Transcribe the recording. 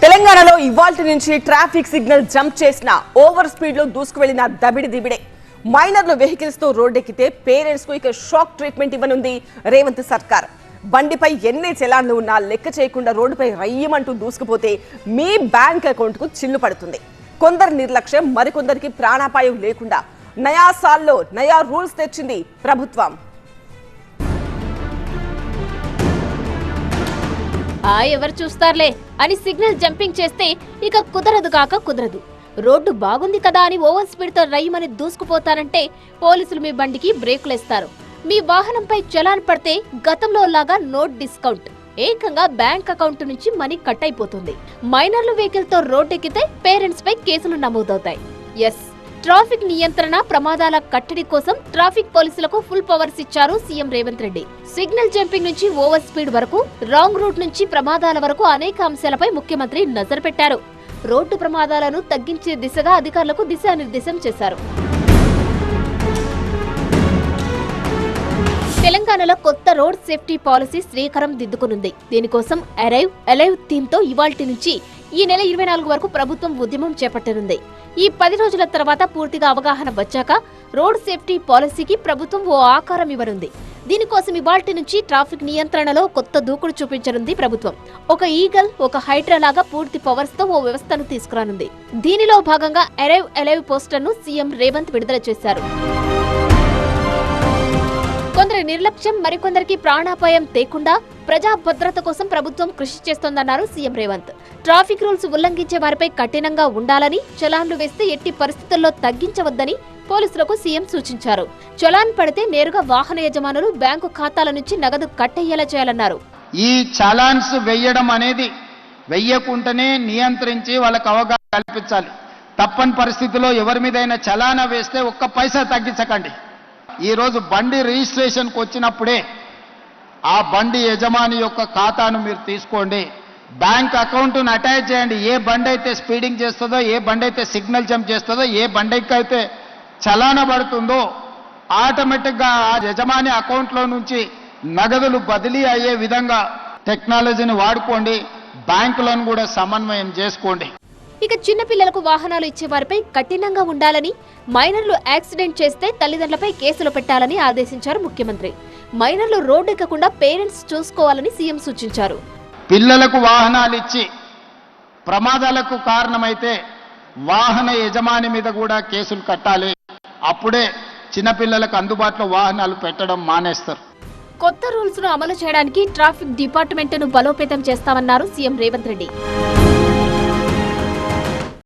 తెలంగాణలో ఇవాల్టి నుంచి ట్రాఫిక్ సిగ్నల్ జంప్ చేసిన ఓవర్ స్పీడ్ లో దూసుకు వెళ్లిన దిబిడే మైనర్లు వెహికల్స్ తో రోడ్డెక్కితే పేరెంట్స్ కు ఇక షాక్ ట్రీట్మెంట్ ఇవ్వనుంది రేవంత్ సర్కార్. బండిపై ఎన్ని చలాన్లు ఉన్నా లెక్క చేయకుండా రోడ్డుపై రయ్యమంటూ దూసుకుపోతే మీ బ్యాంక్ అకౌంట్ కు చిల్లు పడుతుంది. కొందరి నిర్లక్ష్యం మరికొందరికి ప్రాణాపాయం లేకుండా నయా సాల్లో నయా రూల్స్ తెచ్చింది ప్రభుత్వం. ఎవరు చూస్తారులే అని సిగ్నల్ జంపింగ్ చేస్తే ఇక కుదరదు. రోడ్డు బాగుంది కదా అని ఓవర్ స్పీడ్ తో రయ్యమని దూసుకుపోతారంటే పోలీసులు మీ బండికి బ్రేకులేస్తారు. మీ వాహనంపై చలాన్ పడితే గతంలో లాగా నోట్ డిస్కౌంట్, ఏకంగా బ్యాంక్ అకౌంట్ నుంచి మనీ కట్ అయిపోతుంది. మైనర్లు వెహికల్ తో రోడ్డెక్కితే పేరెంట్స్ పై కేసులు నమోదవుతాయి. ఎస్, ట్రాఫిక్ నియంత్రణ, ప్రమాదాల కట్టడి కోసం ట్రాఫిక్ పోలీసులకు ఫుల్ పవర్స్ ఇచ్చారు CM Revanth Reddy. Signal jumping నుంచి ఓవర్ స్పీడ్ వరకు, రాంగ్ రూట్ నుంచి ప్రమాదాల వరకు అనేక అంశాలపై ముఖ్యమంత్రి నజరు పెట్టారు. రోడ్డు ప్రమాదాలను తగ్గించే దిశగా అధికారులకు దిశానిర్దేశం చేశారు. తెలంగాణలో కొత్త రోడ్ సేఫ్టీ పాలసీ శ్రీకారం దిద్దుకునుంది. దీనికోసం అరైవ్ థీమ్ తో ఇవాల్టి నుంచి ఈ నెల 24 వరకు ప్రభుత్వం ఉద్యమం చేపట్టనుంది. ఈ 10 రోజుల తర్వాత పూర్తిగా అవగాహన వచ్చాక రోడ్ సేఫ్టీ పాలసీకి ప్రభుత్వం ఓ ఆకారం ఇవ్వనుంది. దీనికోసం ఇవాల్టి నుంచి ట్రాఫిక్ నియంత్రణలో కొత్త దూకుడు చూపించనుంది ప్రభుత్వం. ఒక ఈగల్, ఒక హైడ్రా లాగా పూర్తి పవర్స్ తో ఓ వ్యవస్థను తీసుకురానుంది. దీనిలో భాగంగా అరైవ్ పోస్టర్ను సీఎం రేవంత్ విడుదల చేశారు. కొందరి నిర్లక్ష్యం మరికొందరికి ప్రాణాపాయం తేకుండా ప్రజా భద్రత కోసం ప్రభుత్వం కృషి చేస్తోందన్నారు సీఎం రేవంత్. ట్రాఫిక్ రూల్స్ ఉల్లంఘించే వారిపై కఠినంగా ఉండాలని, చలాన్లు వేస్తే ఎట్టి పరిస్థితుల్లో తగ్గించవద్దని పోలీసులకు సీఎం సూచించారు. చలాన్ పడితే నేరుగా వాహన యజమానులు బ్యాంకు ఖాతాల నుంచి నగదు కట్టయ్యేలా చేయాలన్నారు. ఈ చలాన్స్ వేయడం అనేది వెయ్యకుంటేనే నియంత్రించి వాళ్ళకు అవగాహన కల్పించాలి. తప్పని పరిస్థితిలో ఎవరి మీదైనా చలానా వేస్తే ఒక్క పైసా తగ్గించకండి. ఈరోజు బండి రిజిస్ట్రేషన్కి వచ్చినప్పుడే ఆ బండి యజమాని యొక్క ఖాతాను మీరు తీసుకోండి, బ్యాంక్ అకౌంట్ను అటాచ్ చేయండి. ఏ బండి అయితే స్పీడింగ్ చేస్తుందో, ఏ బండి అయితే సిగ్నల్ జంప్ చేస్తుందో, ఏ బండికి అయితే చలానా పడుతుందో ఆటోమేటిక్గా ఆ యజమాని అకౌంట్లో నుంచి నగదులు బదిలీ అయ్యే విధంగా టెక్నాలజీని వాడుకోండి. బ్యాంకులను కూడా సమన్వయం చేసుకోండి. ఇక చిన్నపిల్లలకు వాహనాలు ఇచ్చే వారిపై కఠినంగా ఉండాలని, మైనర్లు యాక్సిడెంట్ చేస్తే తల్లిదండ్రులపై కేసులు పెట్టాలని ఆదేశించారు ముఖ్యమంత్రి. మైనర్లు రోడ్డెక్కకుండా పేరెంట్స్ చూసుకోవాలని సీఎం సూచించారు. పిల్లలకు వాహనాలు ఇచ్చి ప్రమాదాలకు కారణమైతే వాహన యజమాని మీద కూడా కేసులు కట్టాలి. అప్పుడే చిన్నపిల్లలకు అందుబాటులో వాహనాలు పెట్టడం మానేస్తారు. కొత్త రూల్స్ ను అమలు చేయడానికి ట్రాఫిక్ డిపార్ట్మెంట్ ను బలోపేతం చేస్తామన్నారు సీఎం రేవంత్ రెడ్డి.